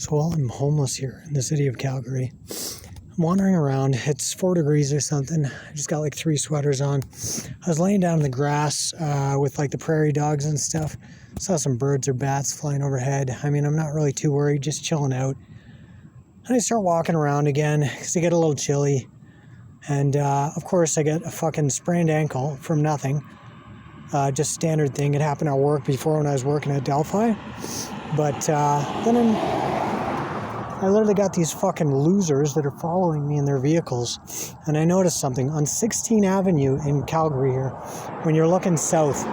So while I'm homeless here in the city of Calgary, I'm wandering around. It's 4 degrees or something. I just got like 3 sweaters on. I was laying down in the grass with like the prairie dogs and stuff. Saw some birds or bats flying overhead. I mean, I'm not really too worried, just chilling out. And I start walking around again because I get a little chilly. And of course, I get a fucking sprained ankle from nothing. Just standard thing. It happened at work before when I was working at Delphi. But then I literally got these fucking losers that are following me in their vehicles. And I noticed something. On 16th Avenue in Calgary here, when you're looking south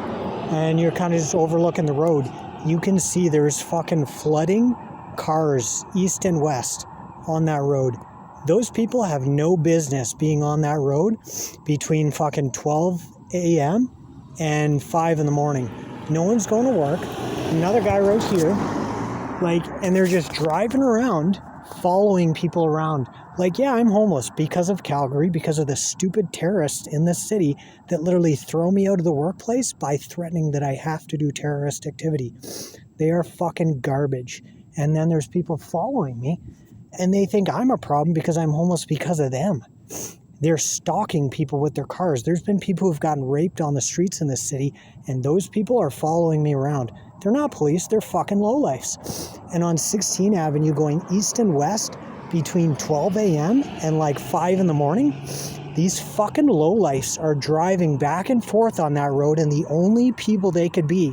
and you're kind of just overlooking the road, you can see there's fucking flooding cars east and west on that road. Those people have no business being on that road between fucking 12 a.m. and 5 in the morning. No one's going to work. Another guy right here. And they're just driving around, following people around. Yeah, I'm homeless because of Calgary, because of the stupid terrorists in this city that literally throw me out of the workplace by threatening that I have to do terrorist activity. They are fucking garbage. And then there's people following me, and they think I'm a problem because I'm homeless because of them. They're stalking people with their cars. There's been people who've gotten raped on the streets in this city, and those people are following me around. They're not police, they're fucking lowlifes. And on 16th Avenue going east and west between 12 a.m. and 5 in the morning, these fucking lowlifes are driving back and forth on that road, and the only people they could be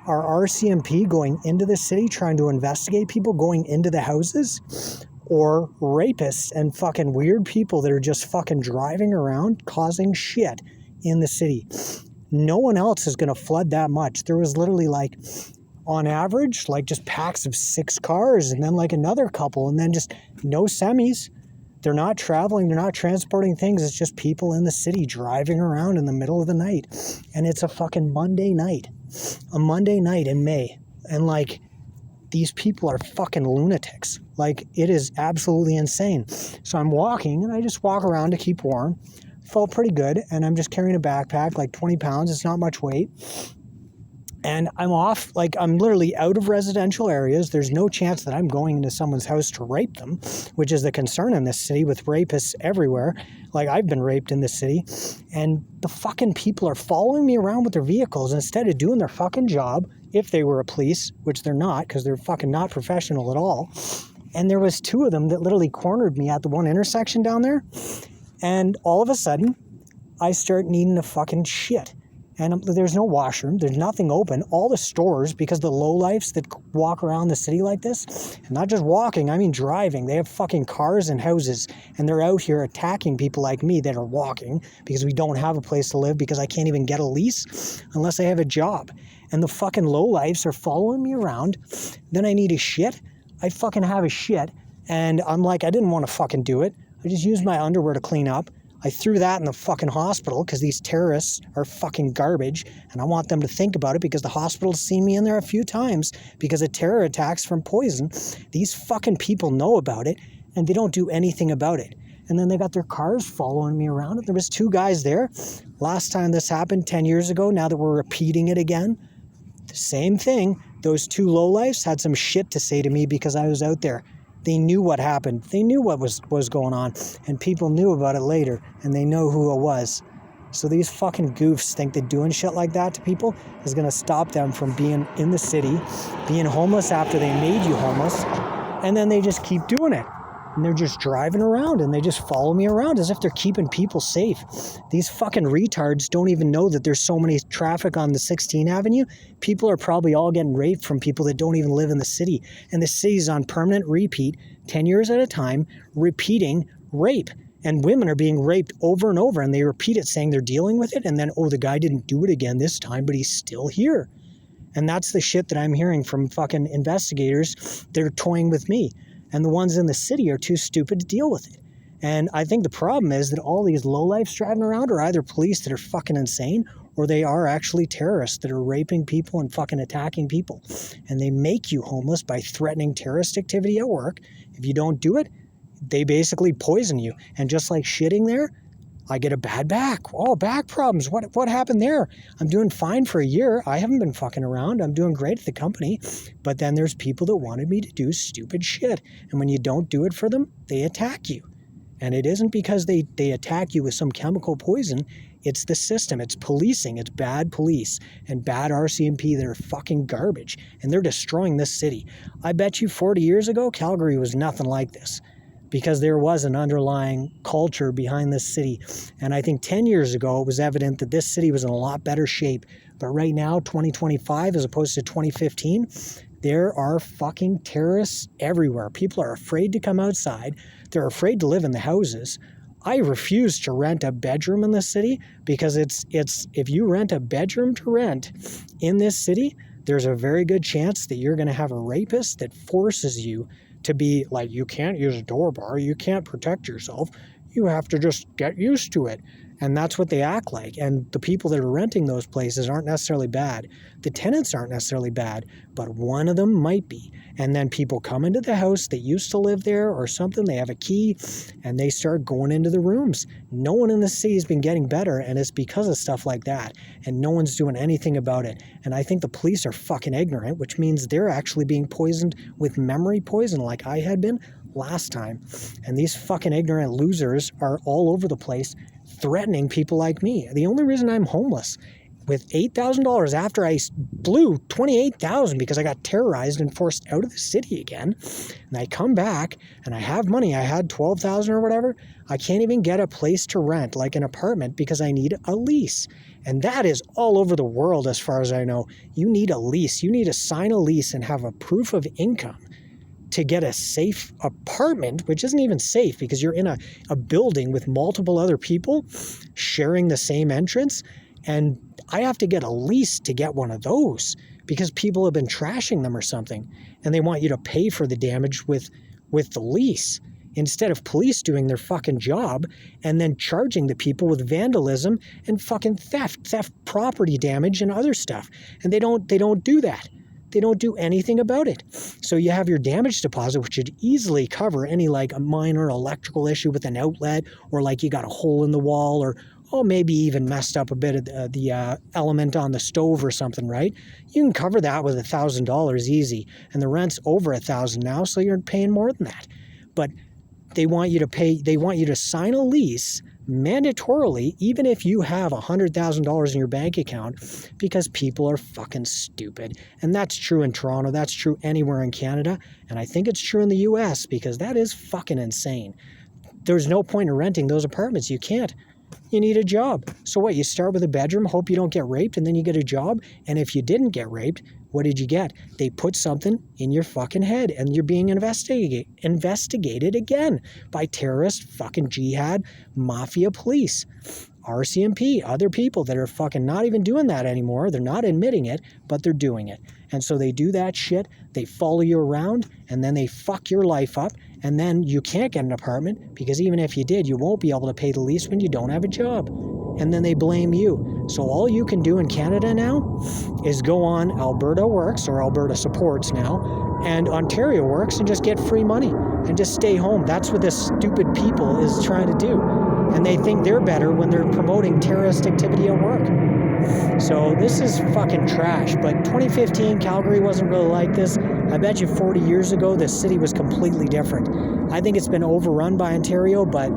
are RCMP going into the city trying to investigate people going into the houses, or rapists and fucking weird people that are just fucking driving around causing shit in the city. No one else is going to flood that much. There was literally on average, just packs of 6 cars, and then another couple, and then just no semis. They're not traveling. They're not transporting things. It's just people in the city driving around in the middle of the night. And it's a fucking Monday night. A Monday night in May. And these people are fucking lunatics. It is absolutely insane. So I'm walking, and I just walk around to keep warm. Felt pretty good, and I'm just carrying a backpack, 20 pounds. It's not much weight. And I'm off, I'm literally out of residential areas. There's no chance that I'm going into someone's house to rape them, which is the concern in this city with rapists everywhere. I've been raped in this city. And the fucking people are following me around with their vehicles instead of doing their fucking job, if they were a police, which they're not, because they're fucking not professional at all. And there was 2 of them that literally cornered me at the one intersection down there. And all of a sudden, I start needing to fucking shit. And there's no washroom. There's nothing open. All the stores, because the lowlifes that walk around the city like this, and not just walking, I mean driving. They have fucking cars and houses, and they're out here attacking people like me that are walking because we don't have a place to live, because I can't even get a lease unless I have a job. And the fucking lowlifes are following me around. Then I need a shit. I fucking have a shit. And I'm I didn't want to fucking do it. I just used my underwear to clean up. I threw that in the fucking hospital because these terrorists are fucking garbage, and I want them to think about it because the hospital's seen me in there a few times because of terror attacks from poison. These fucking people know about it, and they don't do anything about it. And then they got their cars following me around. There was 2 guys there. Last time this happened 10 years ago, now that we're repeating it again, the same thing. Those 2 lowlifes had some shit to say to me because I was out there. They knew what happened. They knew what was going on. And people knew about it later. And they know who it was. So these fucking goofs think that doing shit like that to people is going to stop them from being in the city, being homeless after they made you homeless. And then they just keep doing it. And they're just driving around, and they just follow me around as if they're keeping people safe. These fucking retards don't even know that there's so many traffic on the 16th Avenue. People are probably all getting raped from people that don't even live in the city. And the city's on permanent repeat, 10 years at a time, repeating rape. And women are being raped over and over, and they repeat it saying they're dealing with it. And then, the guy didn't do it again this time, but he's still here. And that's the shit that I'm hearing from fucking investigators that are toying with me. And the ones in the city are too stupid to deal with it. And I think the problem is that all these lowlifes driving around are either police that are fucking insane, or they are actually terrorists that are raping people and fucking attacking people. And they make you homeless by threatening terrorist activity at work. If you don't do it, they basically poison you. And just like shitting there, I get a bad back. Oh, back problems. What happened there? I'm doing fine for a year. I haven't been fucking around. I'm doing great at the company. But then there's people that wanted me to do stupid shit. And when you don't do it for them, they attack you. And it isn't because they attack you with some chemical poison. It's the system. It's policing. It's bad police and bad RCMP that are fucking garbage. And they're destroying this city. I bet you 40 years ago, Calgary was nothing like this, because there was an underlying culture behind this city. And I think 10 years ago, it was evident that this city was in a lot better shape. But right now, 2025, as opposed to 2015, there are fucking terrorists everywhere. People are afraid to come outside. They're afraid to live in the houses. I refuse to rent a bedroom in this city, because it's if you rent a bedroom to rent in this city, there's a very good chance that you're going to have a rapist that forces you to be like, you can't use a door bar, you can't protect yourself, you have to just get used to it. And that's what they act like. And the people that are renting those places aren't necessarily bad. The tenants aren't necessarily bad, but one of them might be. And then people come into the house that used to live there or something, they have a key, and they start going into the rooms. No one in the city has been getting better, and it's because of stuff like that. And no one's doing anything about it. And I think the police are fucking ignorant, which means they're actually being poisoned with memory poison like I had been last time. And these fucking ignorant losers are all over the place threatening people like me. The only reason I'm homeless with $8,000 after I blew $28,000 because I got terrorized and forced out of the city again, and I come back and I have money. I had $12,000 or whatever. I can't even get a place to rent, like an apartment, because I need a lease. And that is all over the world as far as I know. You need a lease. You need to sign a lease and have a proof of income to get a safe apartment, which isn't even safe because you're in a building with multiple other people sharing the same entrance. And I have to get a lease to get one of those because people have been trashing them or something. And they want you to pay for the damage with the lease instead of police doing their fucking job and then charging the people with vandalism and fucking theft property damage and other stuff. And they don't do that. They don't do anything about it. So you have your damage deposit, which should easily cover any like a minor electrical issue with an outlet, or like you got a hole in the wall, or maybe even messed up a bit of the element on the stove or something, right? You can cover that with $1,000 easy, and the rent's over $1,000 now, so you're paying more than that. But they want you to sign a lease mandatorily, even if you have $100,000 in your bank account, because people are fucking stupid. And that's true in Toronto. That's true anywhere in Canada. And I think it's true in the US, because that is fucking insane. There's no point in renting those apartments. You can't. You need a job. So what? You start with a bedroom, hope you don't get raped, and then you get a job. And if you didn't get raped, what did you get? They put something in your fucking head, and you're being investigated again by terrorist, fucking jihad, mafia police, RCMP, other people that are fucking not even doing that anymore. They're not admitting it, but they're doing it. And so they do that shit. They follow you around, and then they fuck your life up. And then you can't get an apartment, because even if you did, you won't be able to pay the lease when you don't have a job. And then they blame you. So all you can do in Canada now is go on Alberta Works, or Alberta Supports now, and Ontario Works, and just get free money and just stay home. That's what this stupid people is trying to do. And they think they're better when they're promoting terrorist activity at work. So this is fucking trash. But 2015, Calgary wasn't really like this. I bet you 40 years ago, this city was completely different. I think it's been overrun by Ontario, but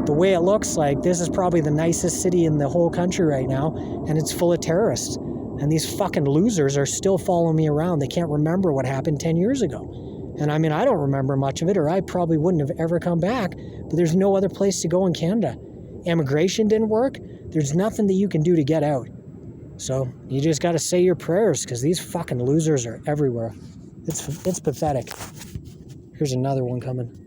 the way it looks like, this is probably the nicest city in the whole country right now, and it's full of terrorists. And these fucking losers are still following me around. They can't remember what happened 10 years ago. And I mean, I don't remember much of it, or I probably wouldn't have ever come back, but there's no other place to go in Canada. Immigration didn't work. There's nothing that you can do to get out. So you just got to say your prayers, because these fucking losers are everywhere. It's pathetic. Here's another one coming.